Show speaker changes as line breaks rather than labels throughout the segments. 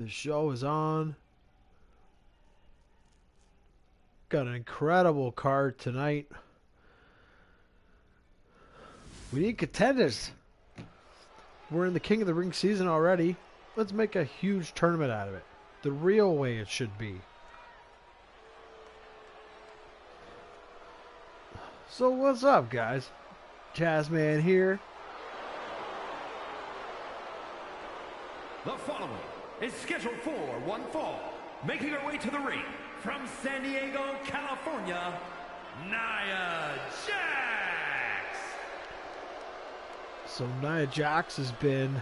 The show is on. Got an incredible card tonight. We need contenders. We're in the King of the Ring season already. Let's make a huge tournament out of it. The real way it should be. So what's up, guys? Jazzman here.
The following is scheduled for one fall. Making her way to the ring from San Diego, California, Nia Jax.
So Nia Jax has been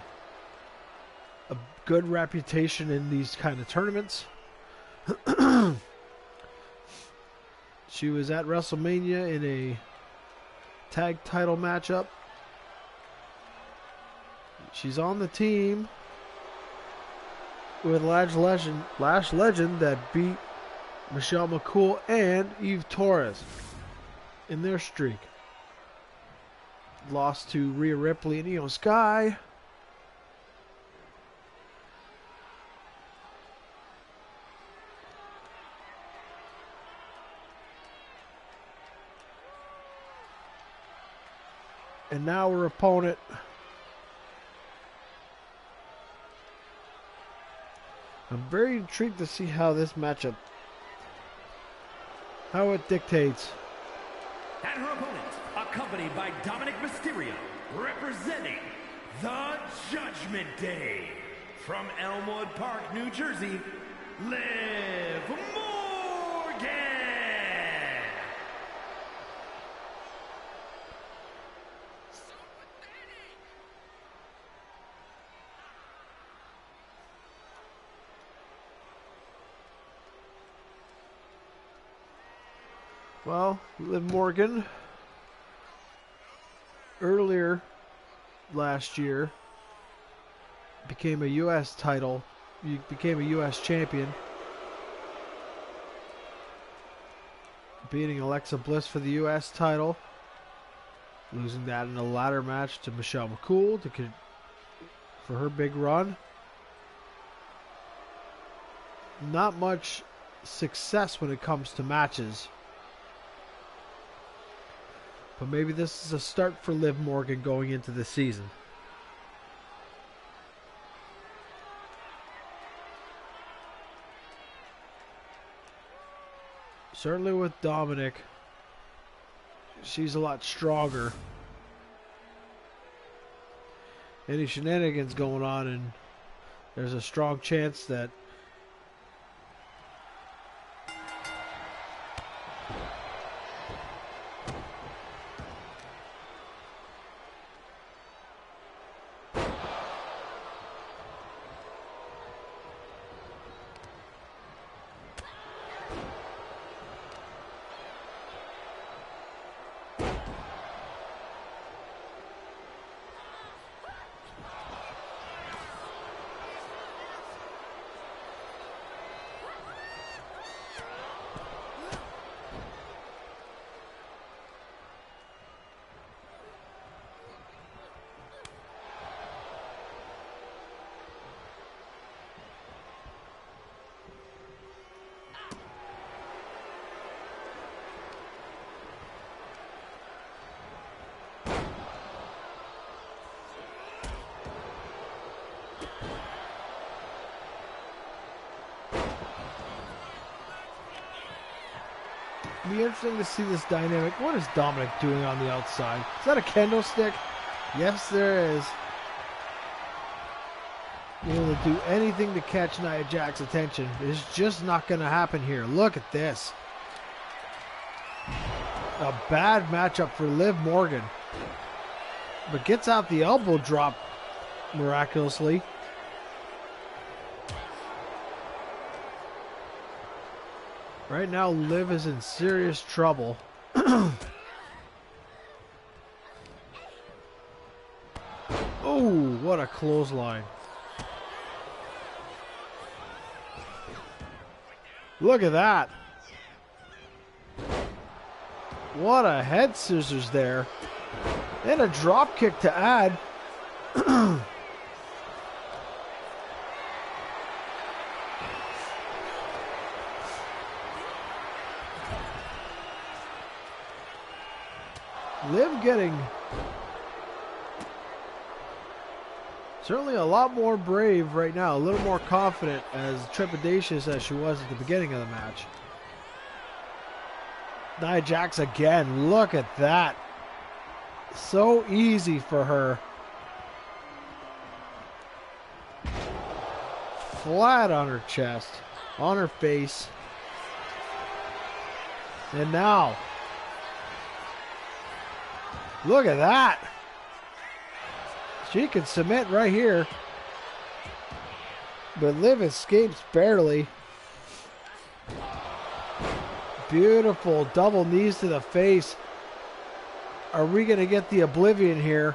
a good reputation in these kind of tournaments. She was at WrestleMania in a tag title matchup. She's on the team with Lash Legend that beat Michelle McCool and Eve Torres in their streak. Lost to Rhea Ripley and Io Sky. And now her opponent, I'm very intrigued to see how this matchup, how it dictates.
And her opponent, accompanied by Dominic Mysterio, representing the Judgment Day. From Elmwood Park, New Jersey, Liv Morgan.
Well, Liv Morgan, earlier last year, became a U.S. champion, beating Alexa Bliss for the U.S. title, losing that in a ladder match to Michelle McCool for her big run. Not much success when it comes to matches. But maybe this is a start for Liv Morgan going into the season. Certainly with Dominic, she's a lot stronger. Any shenanigans going on, and there's a strong chance that it'd be interesting to see this dynamic. What is Dominic doing on the outside? Is that a kendo stick? Yes, there is. Being able to do anything to catch Nia Jax's attention is just not going to happen here. Look at this. A bad matchup for Liv Morgan. But gets out the elbow drop miraculously. Right now, Liv is in serious trouble. Oh, what a clothesline. Look at that. What a head scissors there. And a drop kick to add. Liv getting certainly a lot more brave right now, a little more confident, as trepidatious as she was at the beginning of the match. Nia Jax again, look at that. So easy for her. Flat on her chest, on her face. And now, look at that. She can submit right here. But Liv escapes barely. Beautiful double knees to the face. Are we going to get the oblivion here?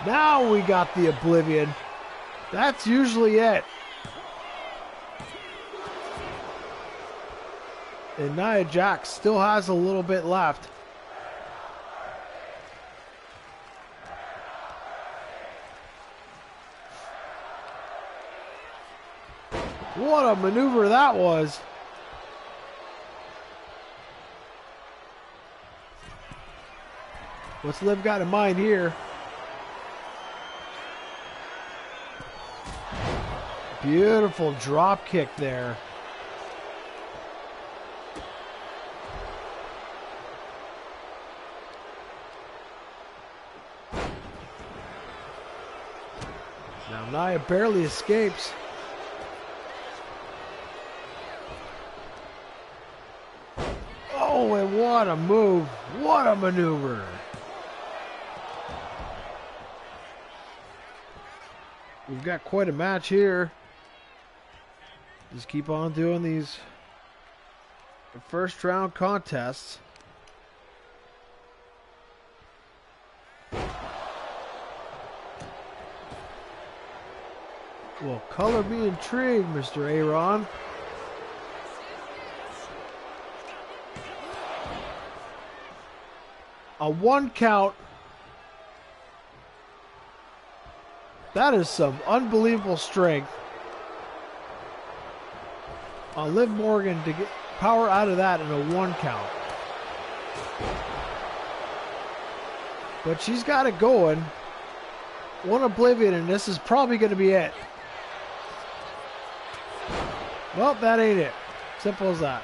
Now we got the oblivion. That's usually it. And Nia Jax still has a little bit left. What a maneuver that was. What's Liv got in mind here? Beautiful drop kick there. Now Nia barely escapes. Oh, and what a move. What a maneuver. We've got quite a match here. Just keep on doing these first round contests. Well, color me intrigued, Mr. Aaron. A 1 count. That is some unbelievable strength on Liv Morgan to get power out of that in a 1 count. But she's got it going. One oblivion, and this is probably going to be it. Well, that ain't it. Simple as that.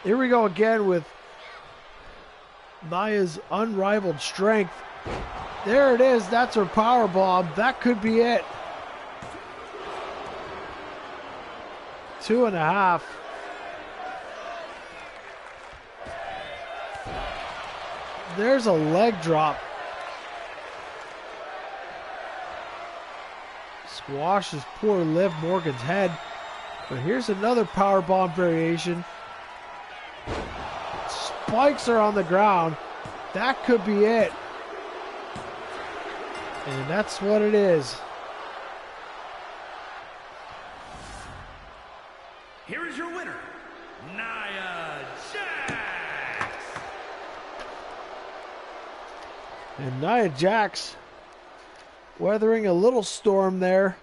Here we go again with Nia's unrivaled strength. There it is. That's her power bomb. That could be it. 2.5. There's a leg drop. Squashes poor Liv Morgan's head. But here's another power bomb variation. Spikes her on the ground. That could be it. And that's what it is.
Here is your winner, Nia Jax.
And Nia Jax weathering a little storm there.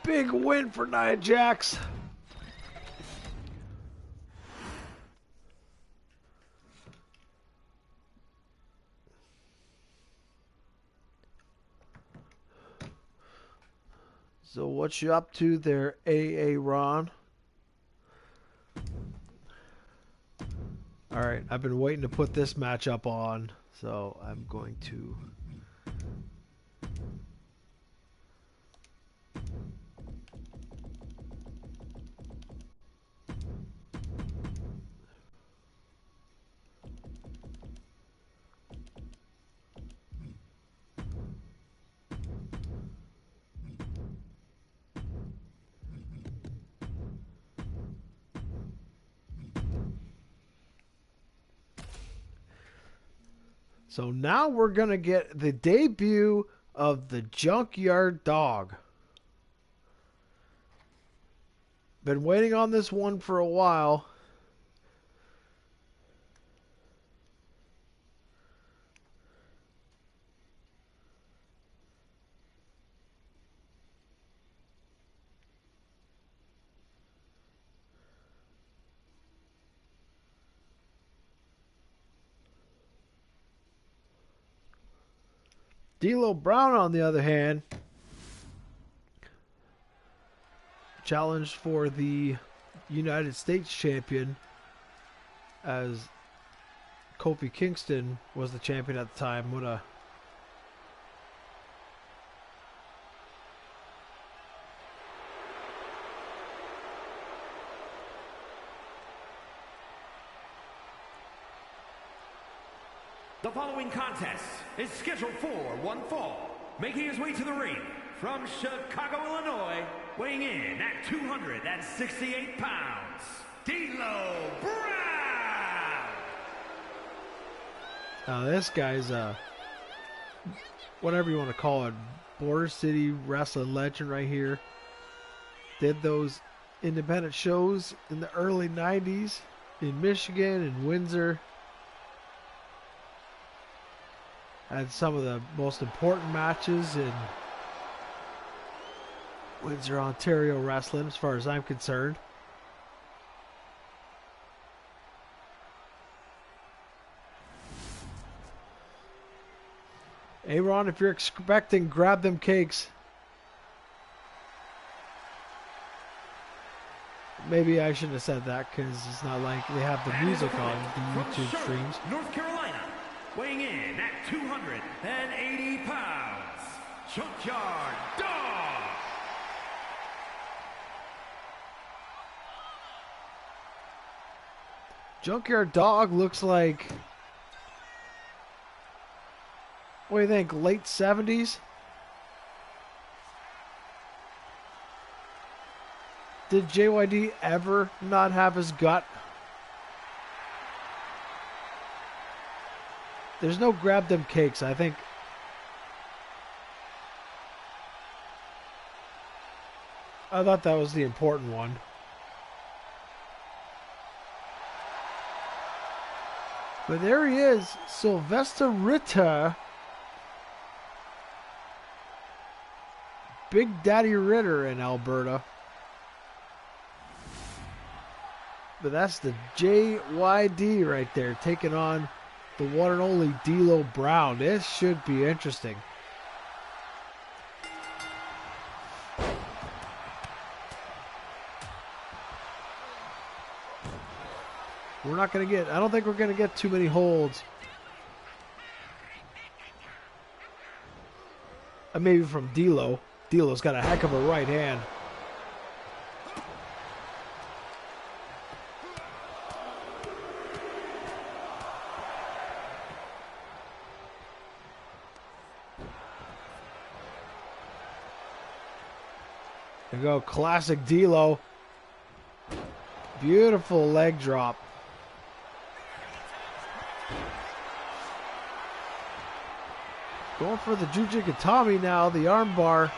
Big win for Nia Jax. So what you up to there, AA Ron? All right, I've been waiting to put this match up on, so I'm going to. So now we're going to get the debut of the Junkyard Dog. Been waiting on this one for a while. D'Lo Brown, on the other hand, challenged for the United States champion, as Kofi Kingston was the champion at the time. What a
The following contest is scheduled for one fall. Making his way to the ring from Chicago, Illinois, weighing in at 268 pounds, D'Lo Brown!
Now this guy's whatever you want to call it, Border City wrestling legend right here. Did those independent shows in the early 90s in Michigan and Windsor. Had some of the most important matches in Windsor, Ontario wrestling, as far as I'm concerned. Hey Ron, if you're expecting, grab them cakes. Maybe I shouldn't have said that, because it's not like they have the music on the YouTube streams.
North Carolina, weighing in at 280 pounds, Junkyard Dog!
Junkyard Dog looks like, what do you think, late 70s? Did JYD ever not have his gut? There's no grab them cakes. I think I thought that was the important one. But there he is, Sylvester Ritter. Big Daddy Ritter in Alberta. But that's the JYD right there, taking on the one and only D'Lo Brown. This should be interesting. We're not going to get, I don't think we're going to get too many holds. Maybe from D'Lo. D'Lo's got a heck of a right hand. There you go, classic D'Lo. Beautiful leg drop. Going for the Jujikatami now, the armbar.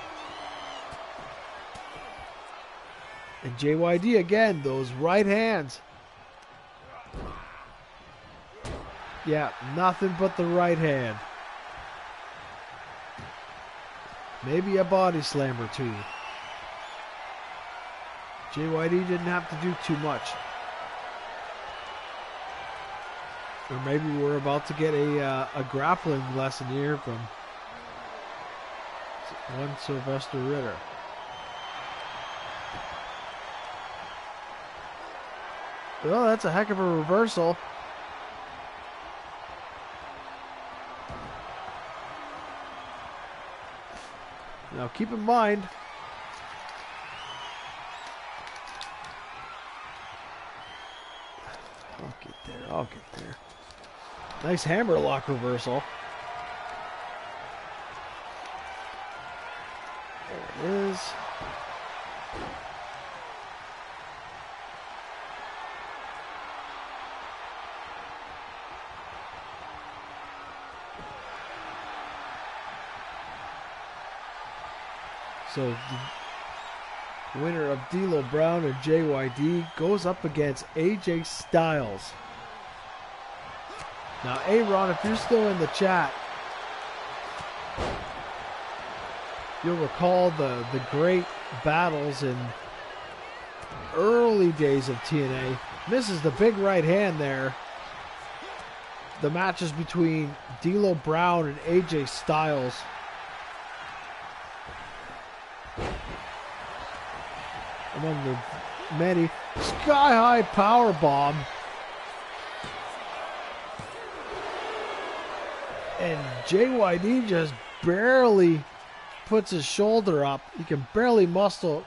And JYD again, those right hands. Yeah, nothing but the right hand. Maybe a body slam or two. JYD didn't have to do too much. Or maybe we're about to get a grappling lesson here from one Sylvester Ritter. Well, that's a heck of a reversal. Now keep in mind, I'll get there. Nice hammerlock reversal. There it is. So the winner of D'Lo Brown and JYD goes up against AJ Styles. Now, Aaron, if you're still in the chat, you'll recall the great battles in early days of TNA. Misses the big right hand there. The matches between D'Lo Brown and AJ Styles. among the many. Sky-high power bomb. And JYD just barely puts his shoulder up. He can barely muster.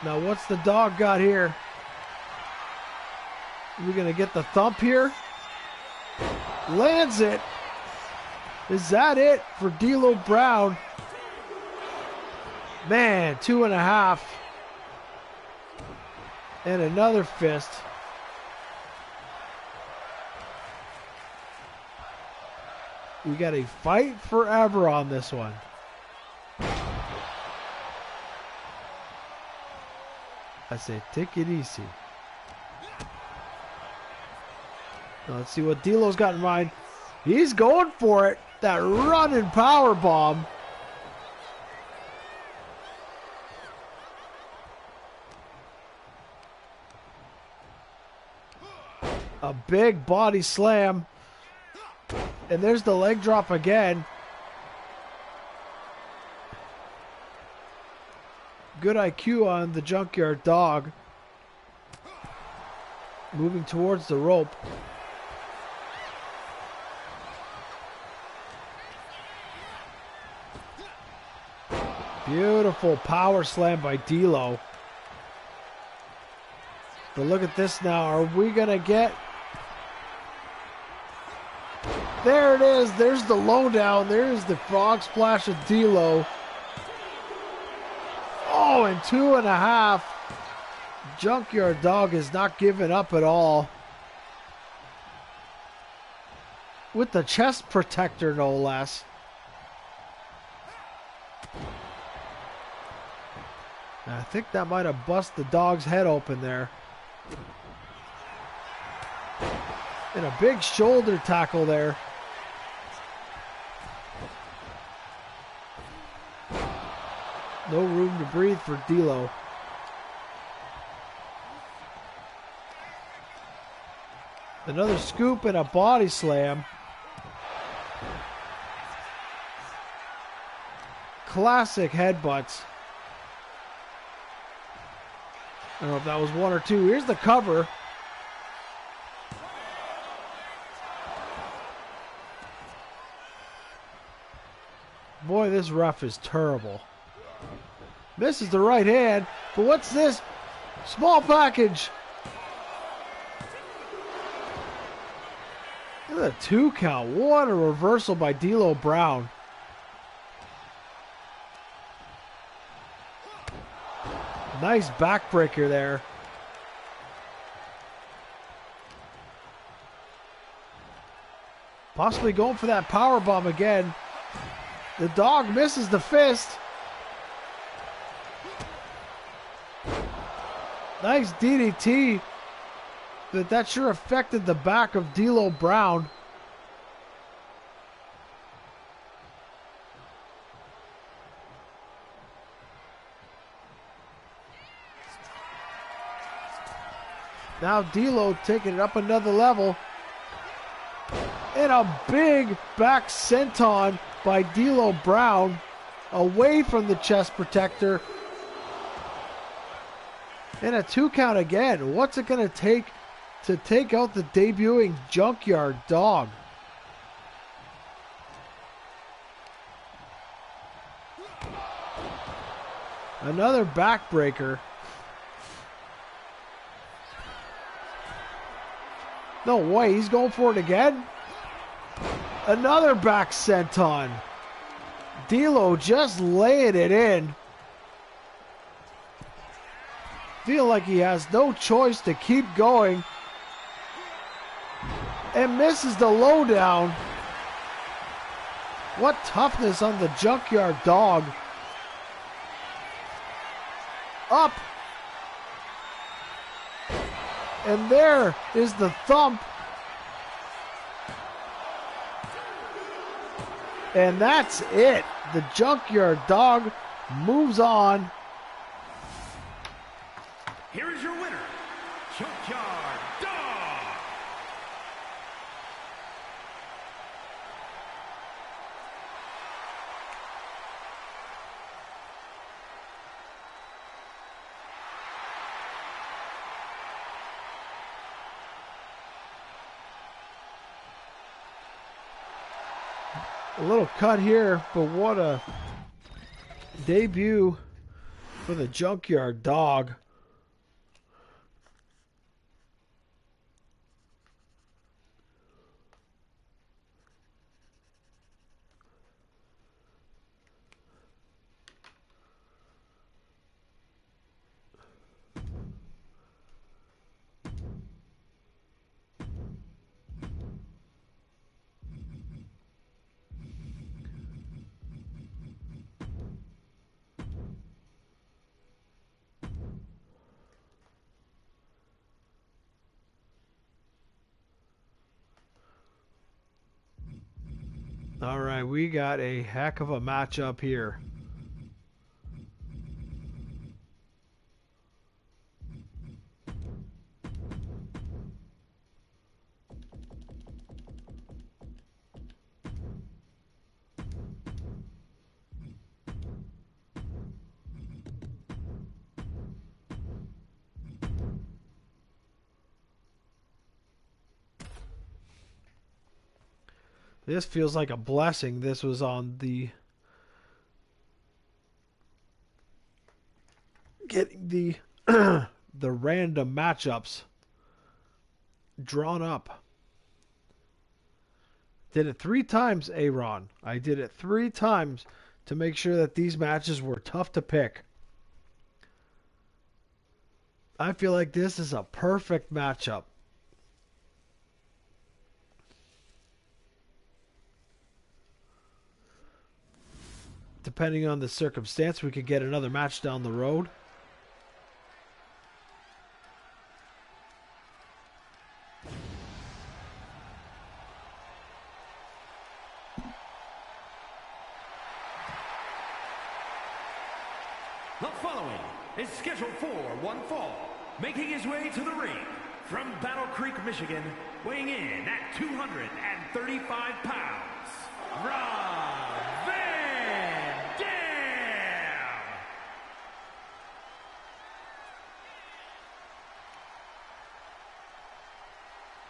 Now what's the dog got here? Are we gonna get the thump here? Lands it. Is that it for D'Lo Brown? Man, 2.5. And another fist. We got a fight forever on this one. I say, take it easy. Now let's see what D'Lo's got in mind. He's going for it. That running power bomb. A big body slam. And there's the leg drop again. Good IQ on the Junkyard Dog. Moving towards the rope. Beautiful power slam by D'Lo. But look at this now. Are we going to get... There it is. There's the lowdown. There's the frog splash of D'Lo. Oh, and 2.5. Junkyard Dog is not giving up at all. With the chest protector, no less. I think that might have busted the dog's head open there. And a big shoulder tackle there. No room to breathe for D'Lo. Another scoop and a body slam. Classic headbutts. I don't know if that was one or two. Here's the cover. Boy, this ref is terrible. Misses the right hand, but what's this? Small package. Look at the 2 count. What a reversal by D'Lo Brown. Nice backbreaker there. Possibly going for that power bomb again. The dog misses the fist. Nice DDT. But that sure affected the back of D'Lo Brown. Now D'Lo taking it up another level. And a big back senton by D'Lo Brown away from the chest protector. And a 2 count again. What's it going to take out the debuting Junkyard Dog? Another backbreaker. No way, he's going for it again. Another back senton. D'Lo just laying it in. Feel like he has no choice to keep going. And misses the lowdown. What toughness on the Junkyard Dog. Up. And there is the thump. And that's it. The Junkyard Dog moves on.
Here is your winner, Junkyard Dog.
A little cut here, but what a debut for the Junkyard Dog. All right, we got a heck of a matchup here. This feels like a blessing. This was on the getting the the random matchups drawn up. Did it 3 times, Aaron. I did it 3 times to make sure that these matches were tough to pick. I feel like this is a perfect matchup. Depending on the circumstance, we could get another match down the road.
The following is scheduled for one fall, making his way to the ring from Battle Creek, Michigan, weighing in at 235 pounds, Rob Van Dam!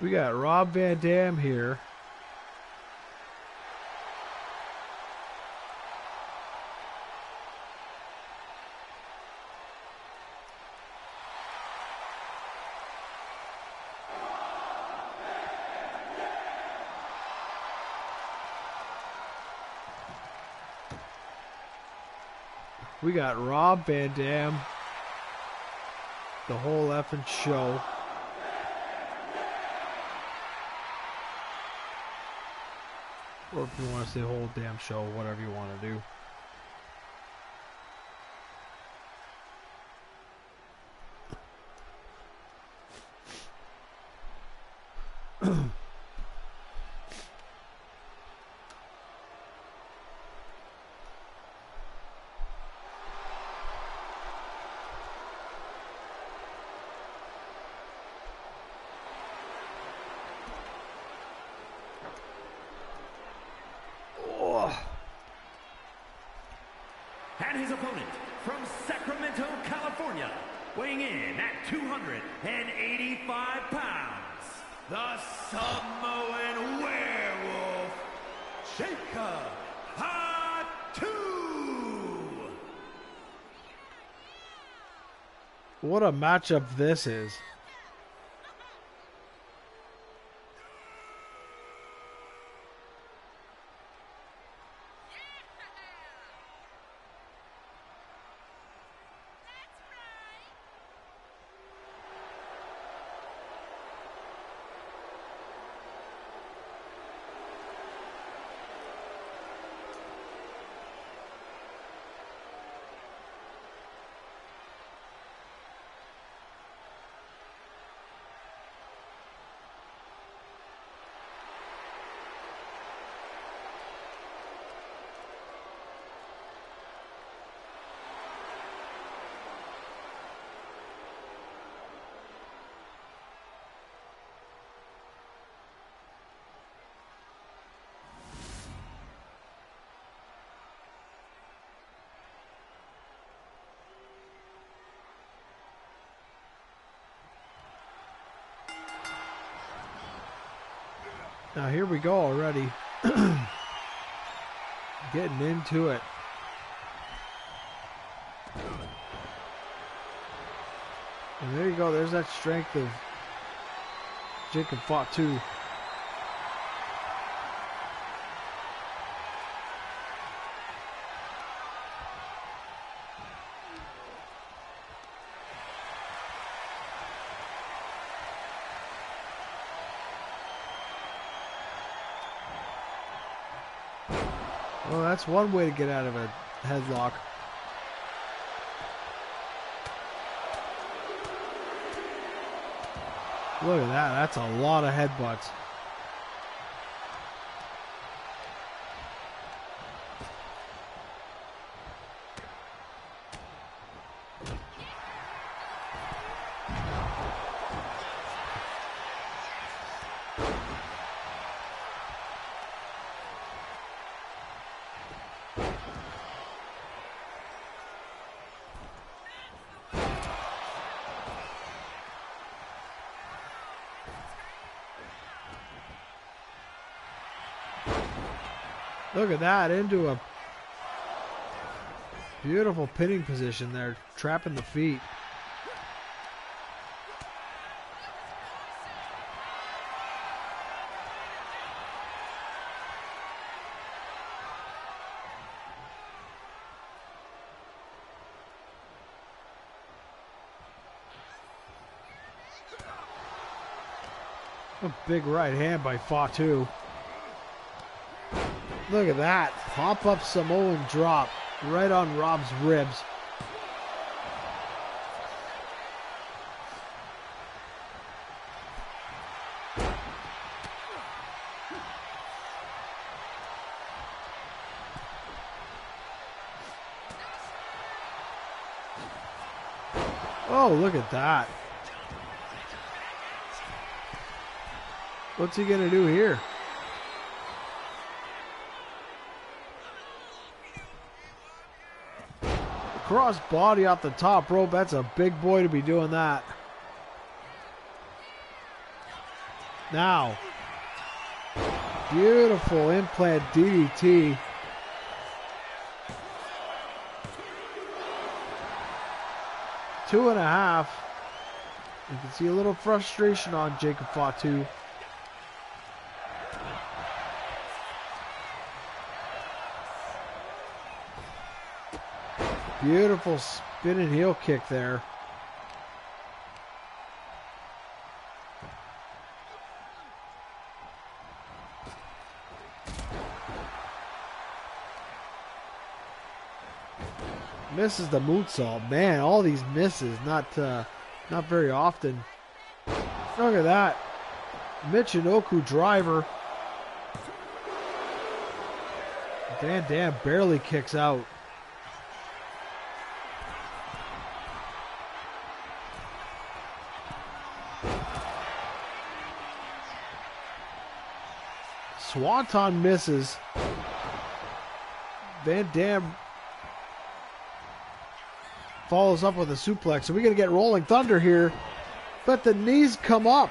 We got Rob Van Dam here. We got Rob Van Dam, the whole effing show. Or if you want to say whole damn show, whatever you want to do.
And his opponent from Sacramento, California, weighing in at 285 pounds, the Samoan Werewolf, Jacob Hatu.
What a matchup this is. Now here we go already. getting into it. And there you go. There's that strength of Jacob Fatu. Well, that's one way to get out of a headlock. Look at that. That's a lot of headbutts. Look at that, into a beautiful pinning position there, trapping the feet. A big right hand by Fatu. Look at that. Pop-up Samoan drop right on Rob's ribs. Oh, look at that. What's he going to do here? Cross body off the top rope. That's a big boy to be doing that. Now, beautiful implant DDT. Two and a half. You can see a little frustration on Jacob Fatu. Beautiful spinning heel kick there. Misses the moonsault. Man, all these misses, not very often. Look at that. Michinoku driver. Van Dam barely kicks out. Swanton misses. Van Dam follows up with a suplex. So we're going to get Rolling Thunder here. But the knees come up.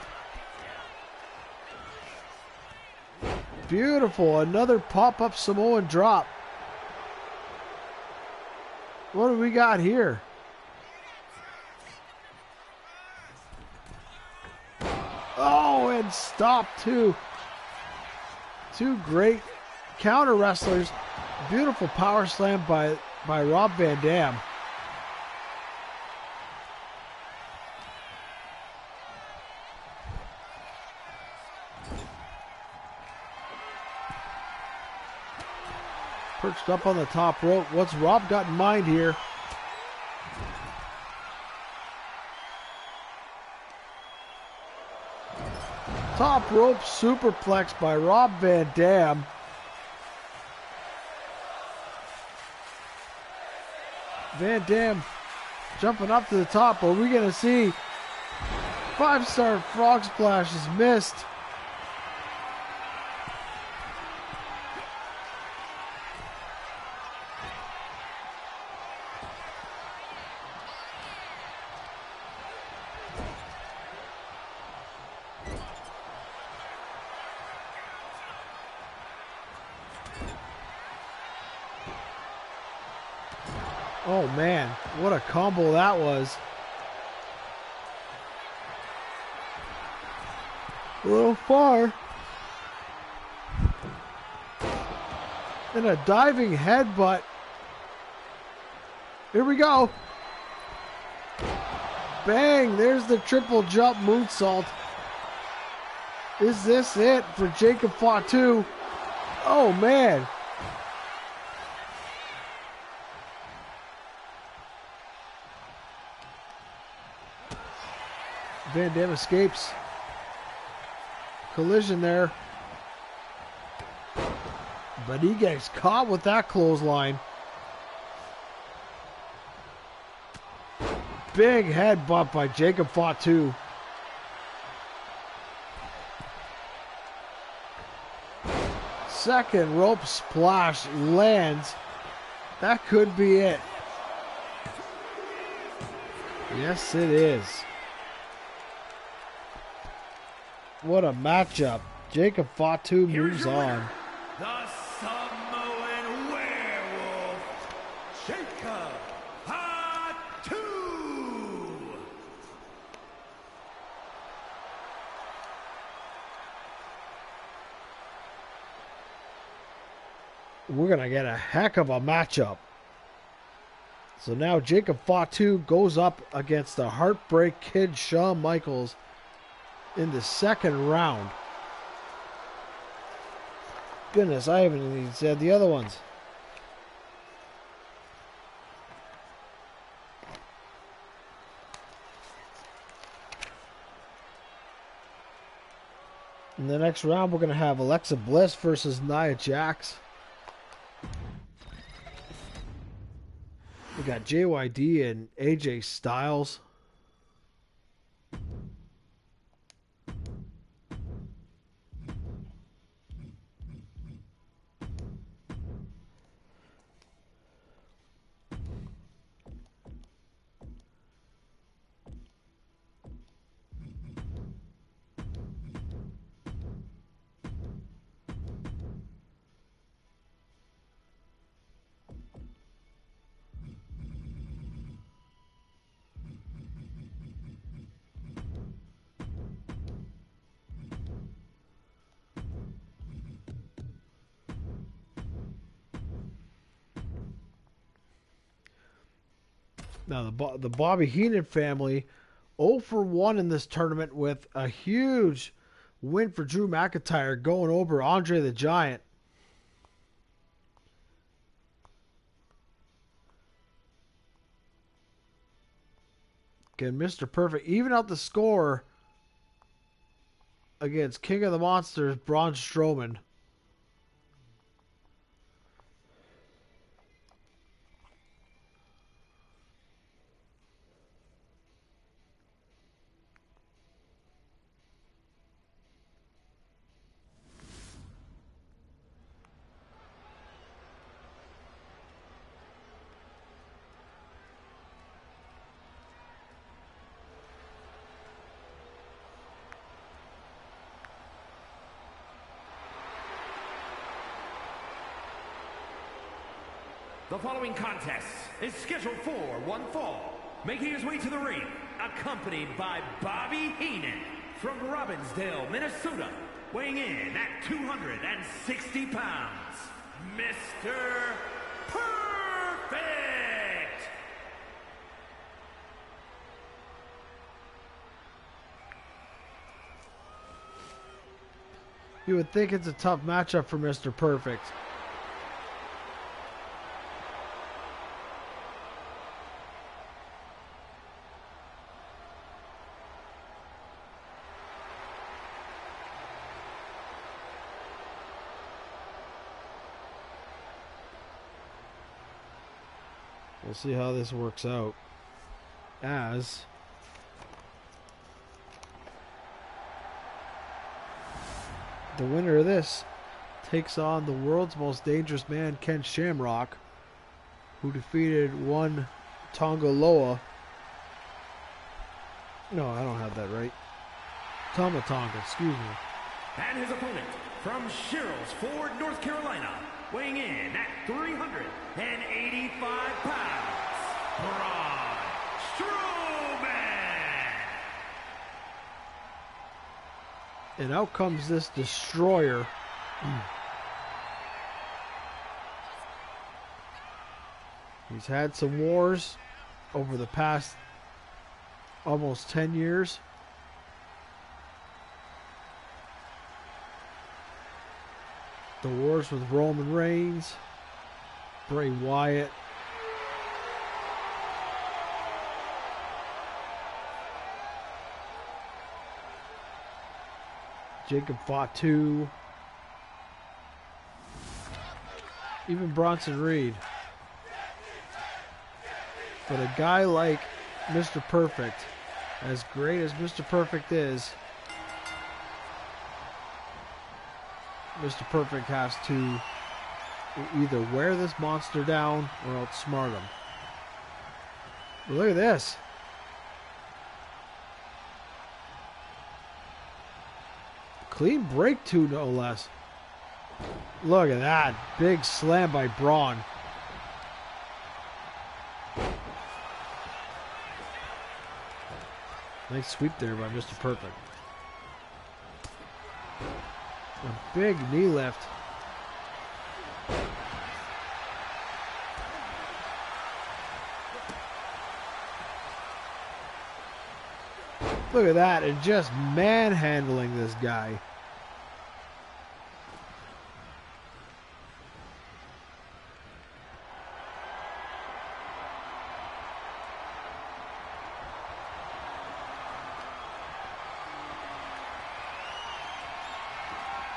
Beautiful. Another pop-up Samoan drop. What do we got here? Oh, and stop too. Two great counter wrestlers. Beautiful power slam by Rob Van Dam. Perched up on the top rope. What's Rob got in mind here? Top rope superplex by Rob Van Dam. Van Dam jumping up to the top. Are we going to see 5-star frog splash is missed? Oh man, what a combo that was. A little far. And a diving headbutt. Here we go. Bang, there's the triple jump moonsault. Is this it for Jacob Fatu? Oh man. Van Dam escapes. Collision there. But he gets caught with that clothesline. Big headbutt by Jacob Fatu. Second rope splash lands. That could be it. Yes, it is. What a matchup. Jacob Fatu moves on.
The Samoan Werewolf, Jacob Fatu.
We're going to get a heck of a matchup. So now Jacob Fatu goes up against the Heartbreak Kid Shawn Michaels in the second round. Goodness, I haven't even said the other ones. In the next round, we're going to have Alexa Bliss versus Nia Jax. We got JYD and AJ Styles. Now, the Bobby Heenan family 0 for 1 in this tournament with a huge win for Drew McIntyre going over Andre the Giant. Again, Mr. Perfect even out the score against King of the Monsters, Braun Strowman.
The following contest is scheduled for one fall, making his way to the ring, accompanied by Bobby Heenan from Robbinsdale, Minnesota, weighing in at 260 pounds, Mr. Perfect!
You would think it's a tough matchup for Mr. Perfect. We'll see how this works out, as the winner of this takes on the world's most dangerous man, Ken Shamrock, who defeated one Tonga Loa. No, I don't have that right. Tama Tonga, excuse me.
And his opponent from Sherrills Ford, North Carolina, weighing in at 385 pounds, Braun Strowman.
And out comes this destroyer. He's had some wars over the past almost 10 years. The wars with Roman Reigns, Bray Wyatt, Jacob Fatu, even Bronson Reed. But a guy like Mr. Perfect, as great as Mr. Perfect is, Mr. Perfect has to either wear this monster down or outsmart him. But look at this. Clean break too, no less. Look at that. Big slam by Braun. Nice sweep there by Mr. Perfect. A big knee lift. Look at that, and just manhandling this guy.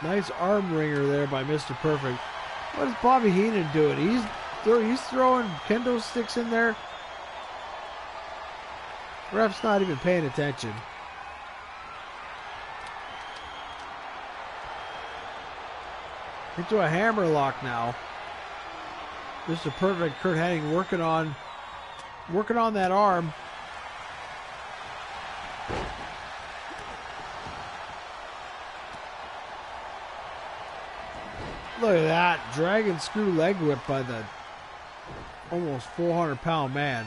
Nice arm wringer there by Mr. Perfect. What is Bobby Heenan doing? He's throwing kendo sticks in there. Ref's not even paying attention. Into a hammer lock now. Mr. Perfect, Kurt Hennig working on that arm. Look at that. Dragon screw leg whip by the almost 400-pound man.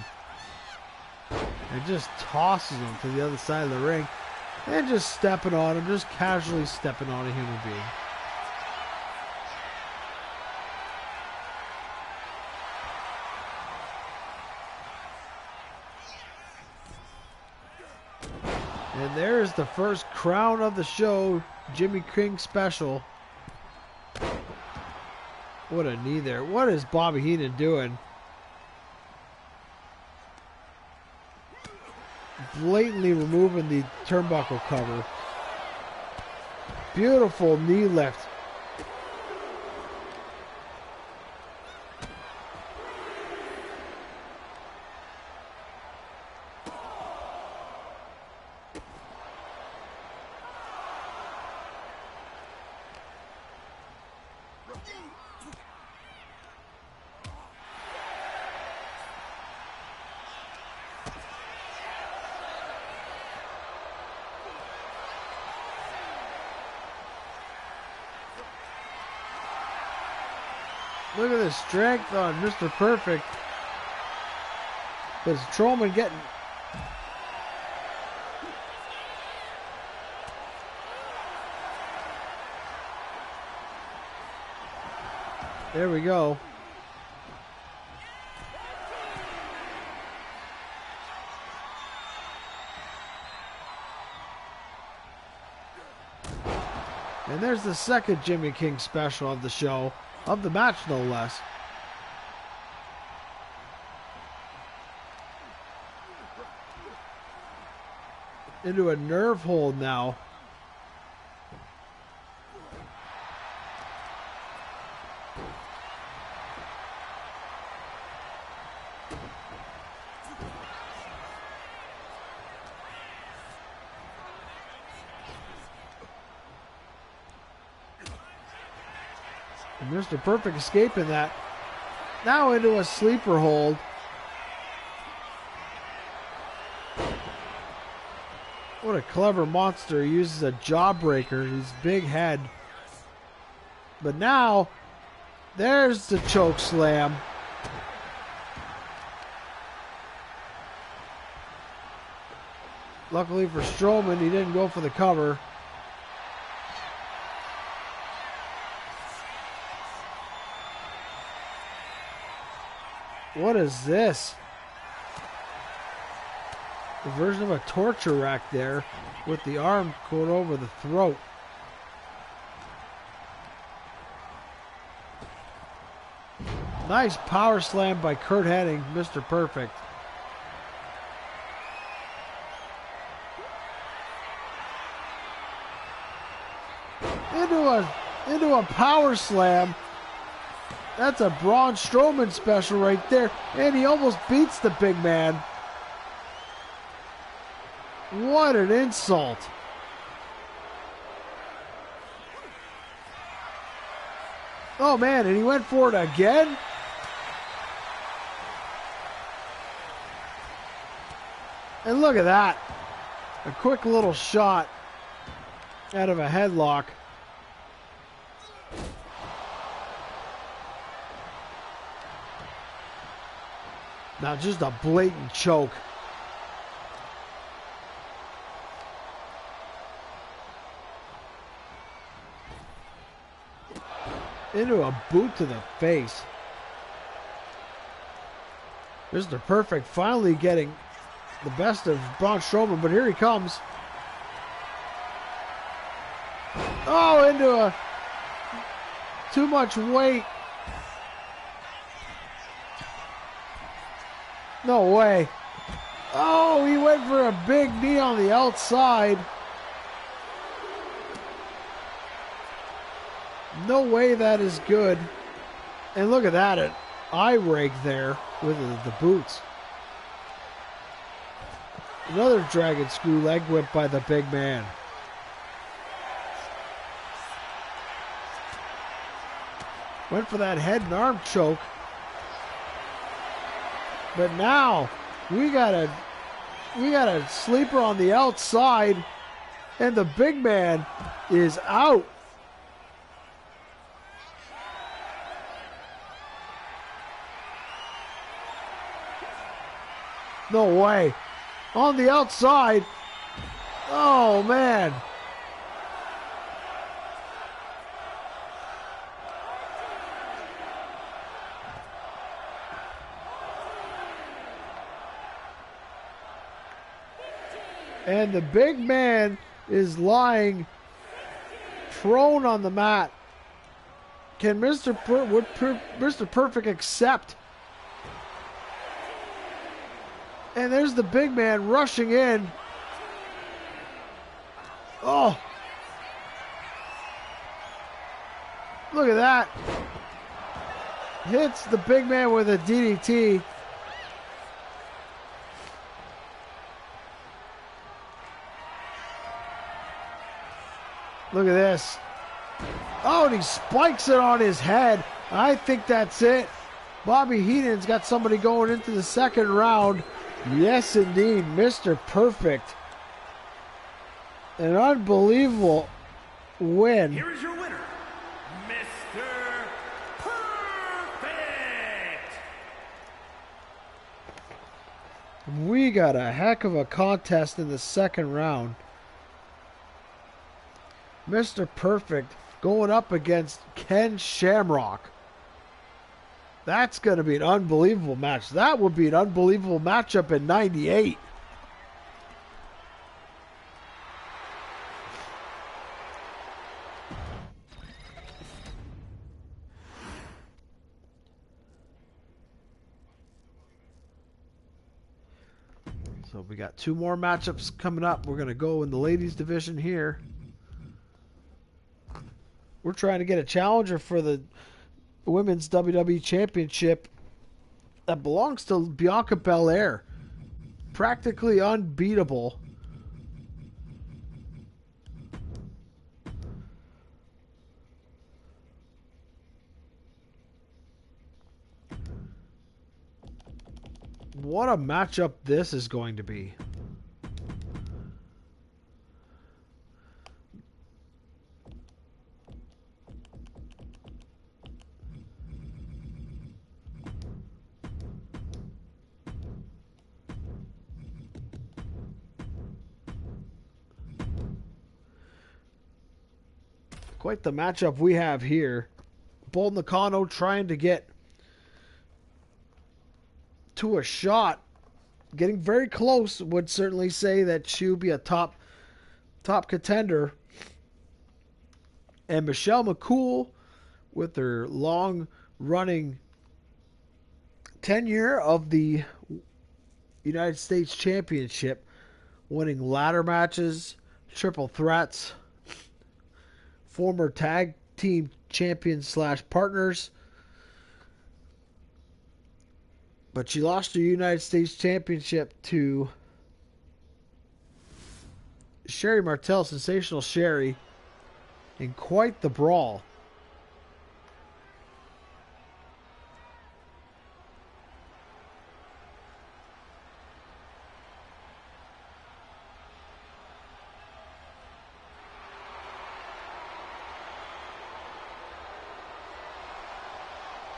And just tosses him to the other side of the ring. And just stepping on him. Just casually stepping on a human being. And there's the first crown of the show. Jimmy King special. What a knee there. What is Bobby Heenan doing? Blatantly removing the turnbuckle cover. Beautiful knee lift. Look at the strength on Mr. Perfect. But Strowman getting... There we go. And there's the second Jimmy King special of the show. Of the match, no less. Into a nerve hold now. And Mr. Perfect escaping that. Now into a sleeper hold. What a clever monster. He uses a jawbreaker. His big head. But now, there's the choke slam. Luckily for Strowman, he didn't go for the cover. What is this? A version of a torture rack there with the arm going over the throat. Nice power slam by Curt Hennig, Mr. Perfect. Into a power slam. That's a Braun Strowman special right there. And he almost beats the big man. What an insult. Oh man, and he went for it again? And look at that. A quick little shot out of a headlock. Now just a blatant choke. Into a boot to the face. Mr. Perfect finally getting the best of Braun Strowman, but here he comes. Oh, into a too much weight. No way. Oh, he went for a big knee on the outside. No way that is good. And look at that, an eye rake there with the boots. Another dragon screw leg whip by the big man. Went for that head and arm choke. But now we got a sleeper on the outside, and the big man is out. No way. On the outside. Oh man. And the big man is lying prone on the mat. Can Mr. Perfect accept? And there's the big man rushing in. Oh. Look at that. Hits the big man with a DDT. Look at this. Oh, and he spikes it on his head. I think that's it. Bobby Heenan's got somebody going into the second round. Yes, indeed, Mr. Perfect. An unbelievable win.
Here is your winner, Mr. Perfect.
We got a heck of a contest in the second round. Mr. Perfect going up against Ken Shamrock. That's going to be an unbelievable match. That would be an unbelievable matchup in 98. So we got two more matchups coming up. We're going to go in the ladies division here. We're trying to get a challenger for the Women's WWE Championship that belongs to Bianca Belair. Practically unbeatable. What a matchup this is going to be. Quite the matchup we have here. Bull Nakano trying to get to a shot. Getting very close. Would certainly say that she would be a top contender. And Michelle McCool, with her long running tenure of the United States Championship, winning ladder matches, triple threats, former tag team champions / partners. But she lost her United States Championship to Sherry Martel, Sensational Sherry, in quite the brawl.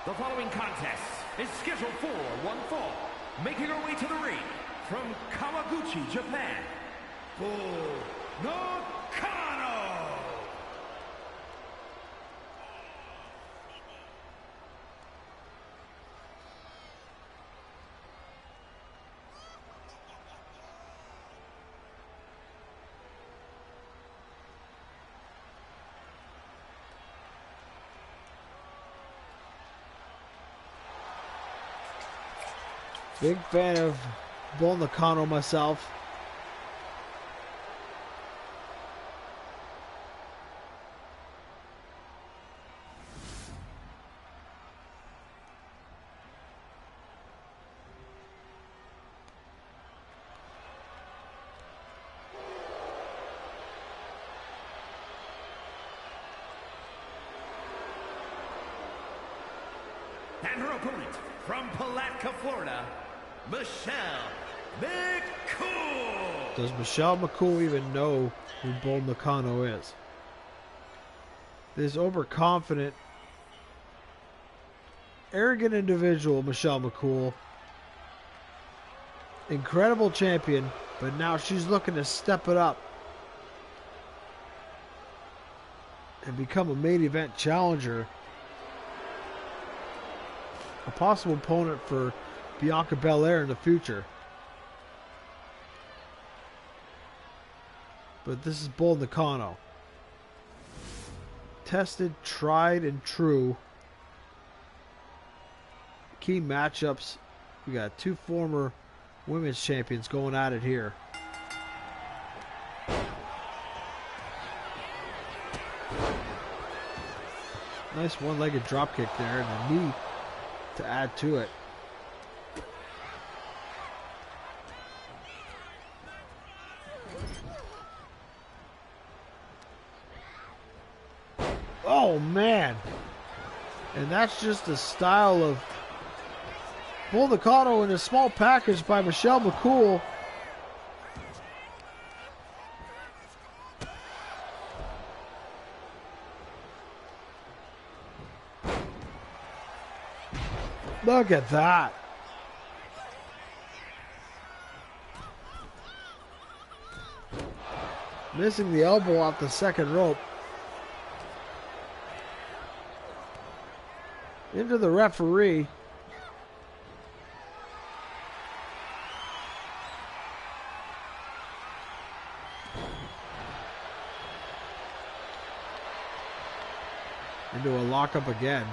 The following contest is scheduled for one fall. Making her way to the ring from Kawaguchi, Japan, Bull Nakano.
Big fan of Bull Nakano myself.
And her opponent from Palatka, Florida, Michelle McCool.
Does Michelle McCool even know who Bull Nakano is? This overconfident, arrogant individual, Michelle McCool. Incredible champion, but now she's looking to step it up and become a main event challenger. A possible opponent for Bianca Belair in the future. But this is Bull Nakano. Tested, tried, and true. Key matchups. We got two former women's champions going at it here. Nice one-legged dropkick there, and a knee to add to it. Oh man, and that's just the style of Bull Nakano in a small package by Michelle McCool. Look at that. Missing the elbow off the second rope. Into the referee. Into a lockup again.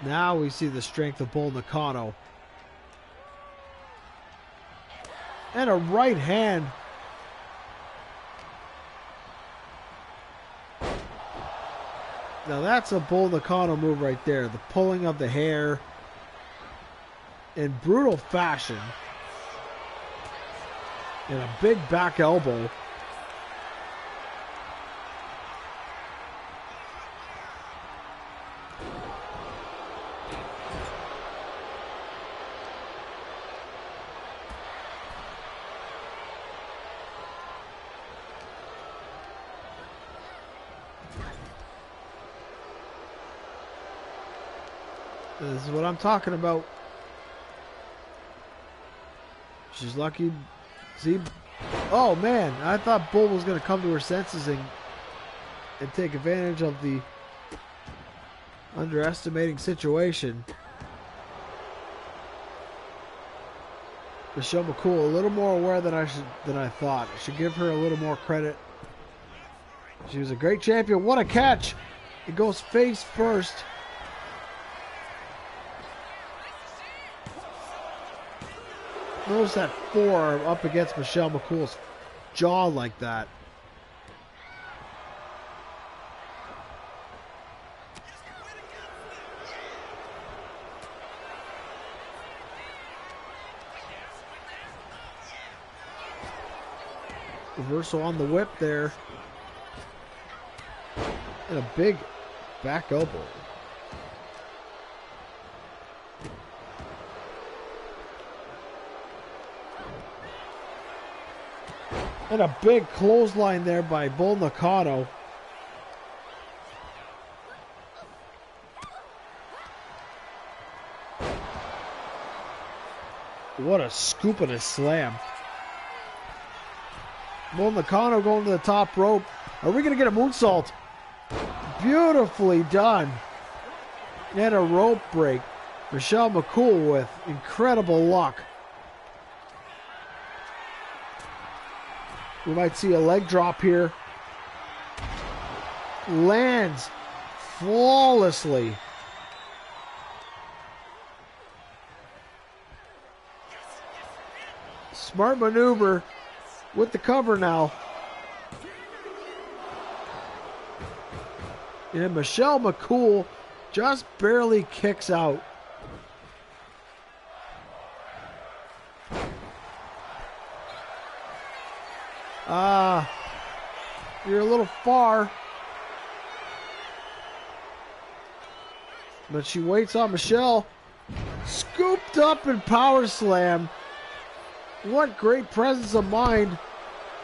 Now we see the strength of Bull Nakano. And a right hand. Now that's a Bull Nakano move right there. The pulling of the hair in brutal fashion. And a big back elbow. This is what I'm talking about. She's lucky. See, Oh man, I thought Bull was going to come to her senses and take advantage of the underestimating situation. Michelle McCool a little more aware than I thought. I should give her a little more credit. She was a great champion. What a catch! It goes face first. Notice that forearm up against Michelle McCool's jaw like that. Reversal on the whip there. And a big back elbow. And a big clothesline there by Bull Nakano. What a scoop and a slam. Bull Nakano going to the top rope. Are we going to get a moonsault? Beautifully done. And a rope break. Michelle McCool with incredible luck. We might see a leg drop here. Lands flawlessly. Smart maneuver with the cover now. And Michelle McCool just barely kicks out. You're a little far. But she waits on Michelle. Scooped up and power slam. What great presence of mind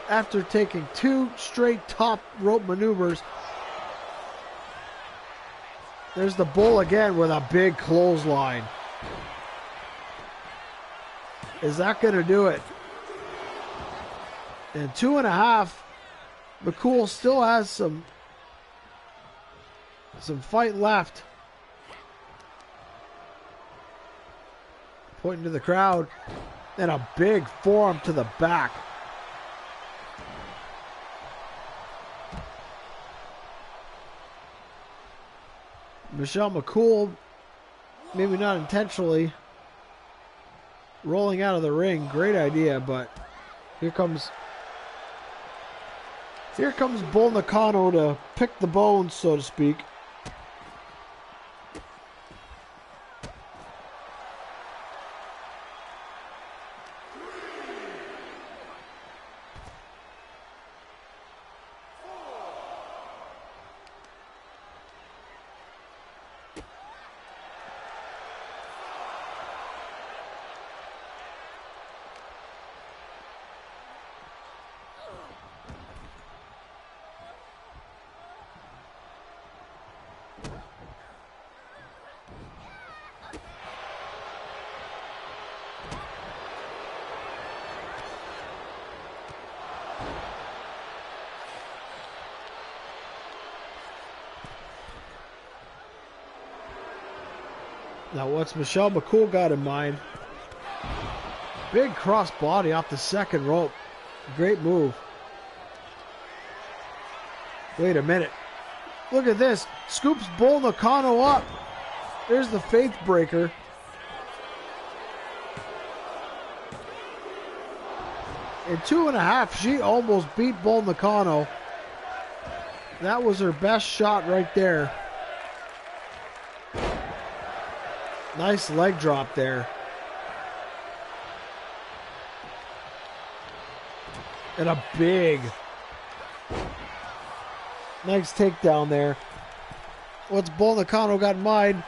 after taking 2 straight top rope maneuvers. There's the Bull again with a big clothesline. Is that going to do it? And 2.5. McCool still has some fight left. Pointing to the crowd. And a big forearm to the back. Michelle McCool, maybe not intentionally, rolling out of the ring. Great idea, but here comes Bull Nakano to pick the bones, so to speak. Now what's Michelle McCool got in mind? Big cross body off the second rope. Great move. Wait a minute. Look at this. Scoops Bull Nakano up. There's the faith breaker. In 2.5, she almost beat Bull Nakano. That was her best shot right there. Nice leg drop there. And a big, nice takedown there. What's Bull Nakano got in mind?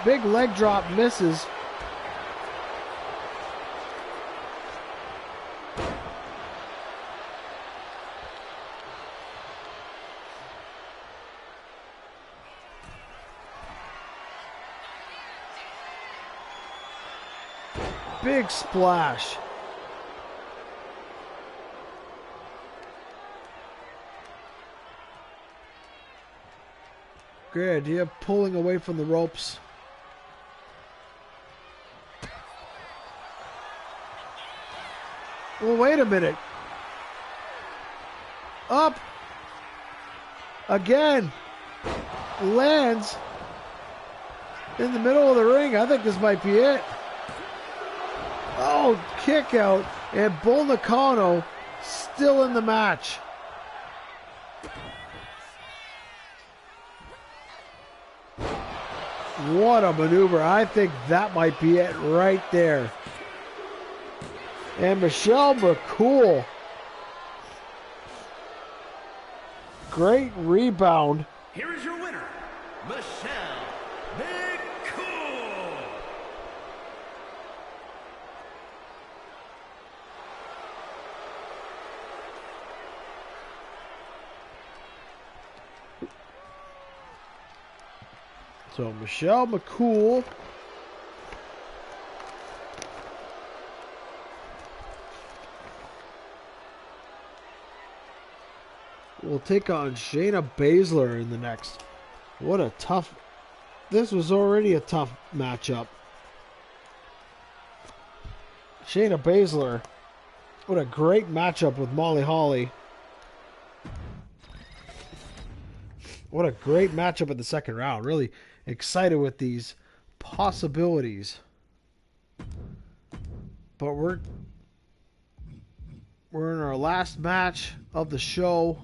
Big leg drop, misses. Big splash. Great idea, pulling away from the ropes. Well, wait a minute. Up. Again. Lands in the middle of the ring. I think this might be it. Oh, kick out. And Bull Nakano still in the match. What a maneuver. I think that might be it right there. And Michelle McCool. Great rebound.
Here is your winner, Michelle McCool.
So Michelle McCool will take on Shayna Baszler in the next. What a tough... This was already a tough matchup. Shayna Baszler. What a great matchup with Molly Holly. What a great matchup in the second round. Really excited with these possibilities. But we're in our last match of the show.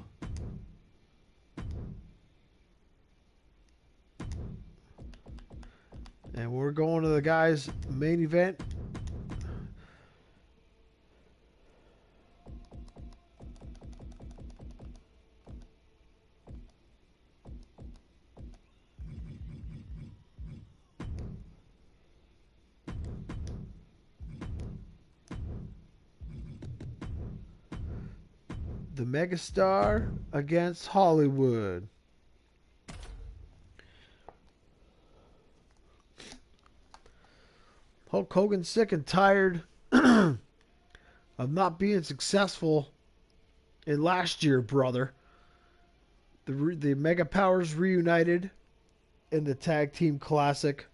And we're going to the guys' main event. The Megastar against Hollywood. Hulk Hogan's sick and tired of not being successful in last year, brother. The Mega Powers reunited in the Tag Team Classic.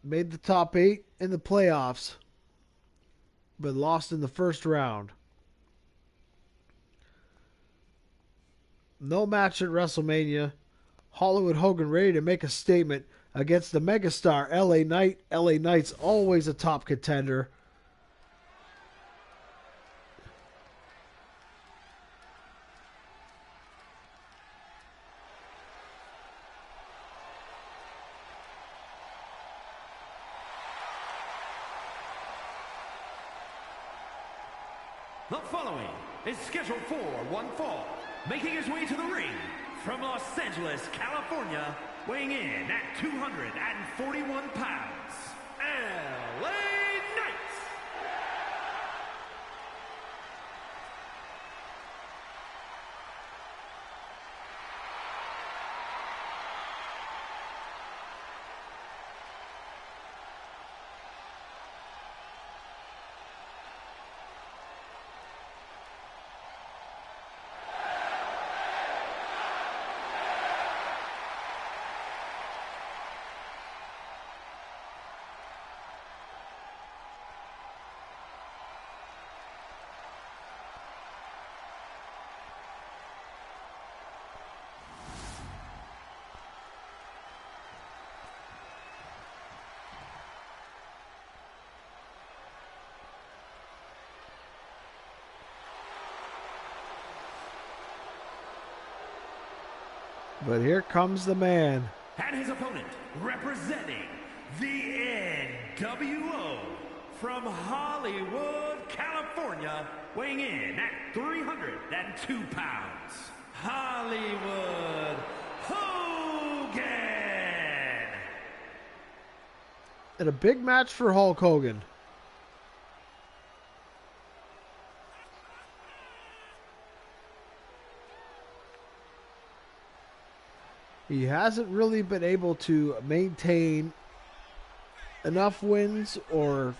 Made the top 8 in the playoffs, but lost in the first round. No match at WrestleMania. Hollywood Hogan ready to make a statement against the Megastar LA Knight. LA Knight's always a top contender.
The following is scheduled for one fall, making his way to the ring from Los Angeles, California, weighing in at 241 pounds, LA Knight.
But here comes the man.
And his opponent, representing the NWO from Hollywood, California, weighing in at 302 pounds, Hollywood Hogan.
And a big match for Hulk Hogan. He hasn't really been able to maintain enough wins or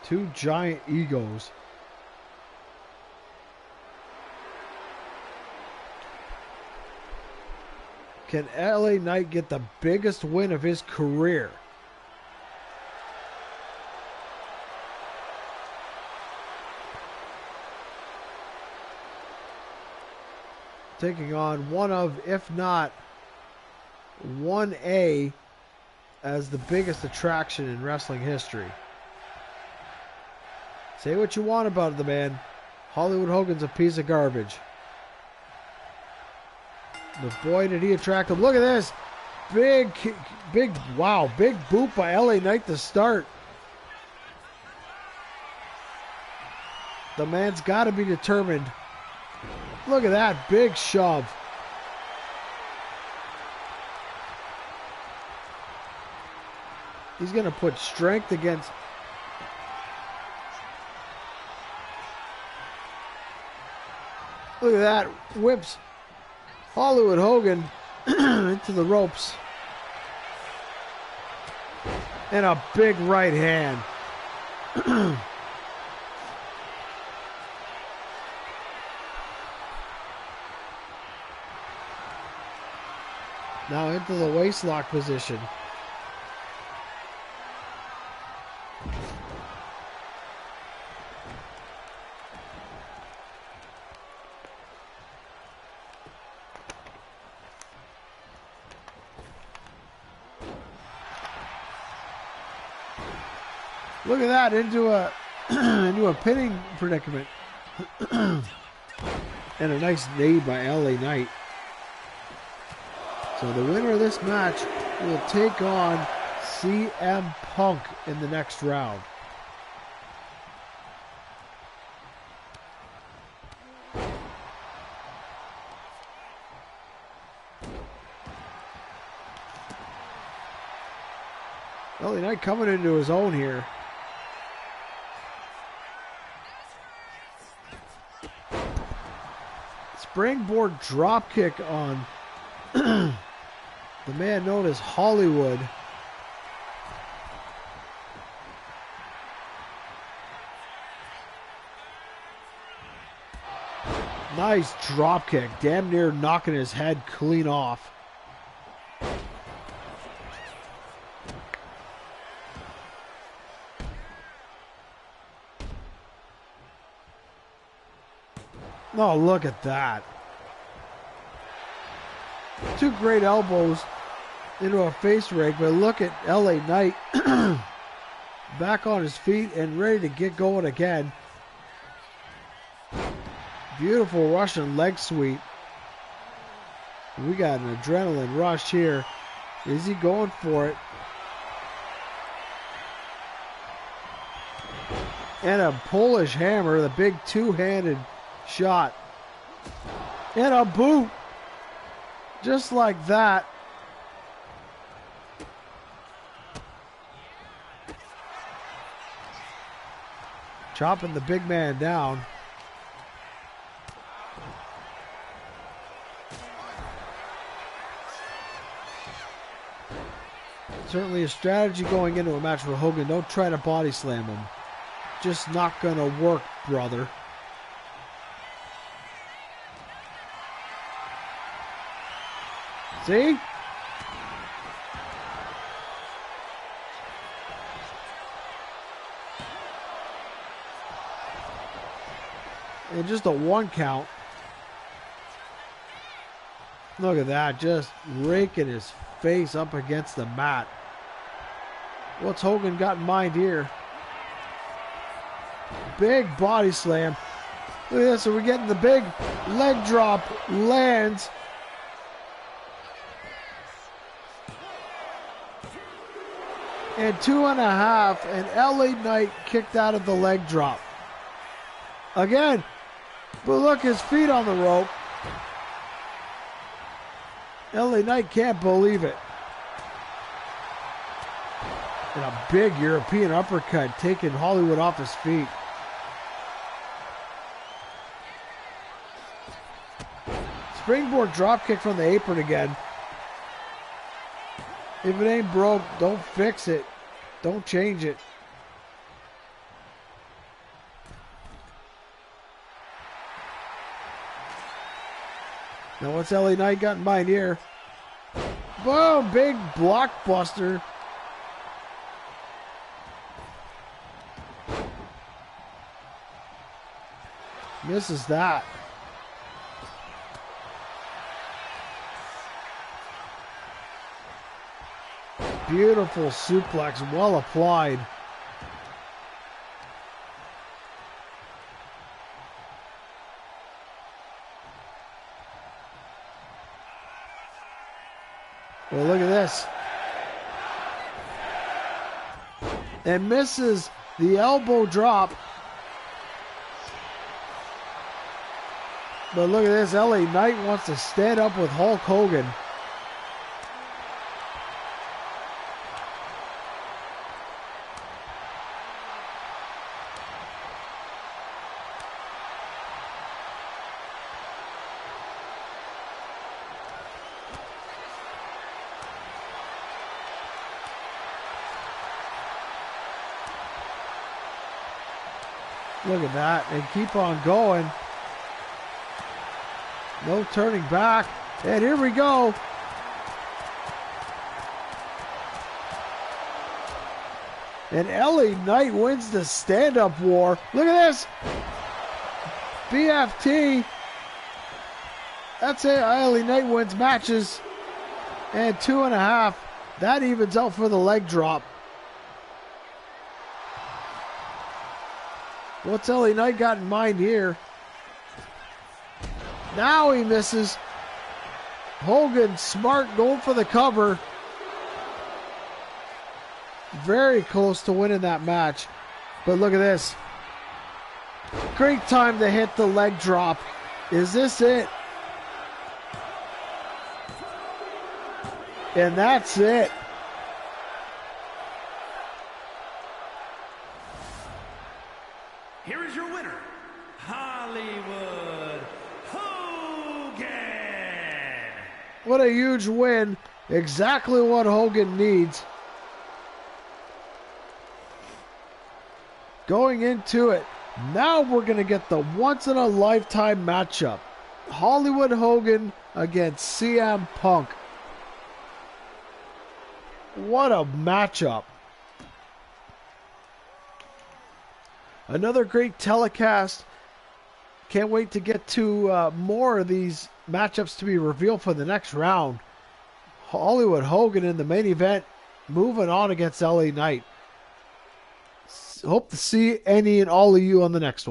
Two giant egos. Can LA Knight get the biggest win of his career? Taking on one of, if not 1A, as the biggest attraction in wrestling history. Say what you want about the man. Hollywood Hogan's a piece of garbage. But boy, did he attract him. Look at this. Big boot by LA Knight to start. The man's got to be determined. Look at that big shove. He's going to put strength against. Look at that. Whips Hollywood Hogan into the ropes. And a big right hand. Now into the waistlock position. Look at that, into a into a pinning predicament. And a nice knee by LA Knight. So the winner of this match will take on CM Punk in the next round. LA Knight coming into his own here. Springboard dropkick on the man known as Hollywood. Nice dropkick, damn near knocking his head clean off. Oh, look at that. Two great elbows into a face rake, but look at LA Knight back on his feet and ready to get going again. Beautiful Russian leg sweep. We got an adrenaline rush here. Is he going for it? And a Polish hammer, the big two-handed shot. And a boot. Just like that. Chopping the big man down. Certainly a strategy going into a match with Hogan. Don't try to body slam him. Just not gonna work, brother. See? And just a one count. Look at that, just raking his face up against the mat. What's Hogan got in mind here? Big body slam. Look at this, so we're getting the big leg drop, lands. And 2.5, and LA Knight kicked out of the leg drop. Again, but look, his feet on the rope. LA Knight can't believe it. And a big European uppercut taking Hollywood off his feet. Springboard dropkick from the apron again. If it ain't broke, don't fix it. Don't change it. Now what's LA Knight got in mind here? Boom, big blockbuster. Misses that. Beautiful suplex, well applied. Well, look at this. And misses the elbow drop. But look at this. LA Knight wants to stand up with Hulk Hogan. Look at that. And keep on going. No turning back. And here we go. And LA Knight wins the stand-up war. Look at this. BFT. That's it. LA Knight wins matches. And 2.5. That evens out for the leg drop. What's LA Knight got in mind here? Now he misses. Hogan smart going for the cover. Very close to winning that match. But look at this. Great time to hit the leg drop. Is this it? And that's it.
Here is your winner, Hollywood Hogan.
What a huge win. Exactly what Hogan needs. Going into it, now we're going to get the once-in-a-lifetime matchup. Hollywood Hogan against CM Punk. What a matchup. Another great telecast. Can't wait to get to more of these matchups to be revealed for the next round. Hollywood Hogan in the main event, moving on against LA Knight. Hope to see any and all of you on the next one.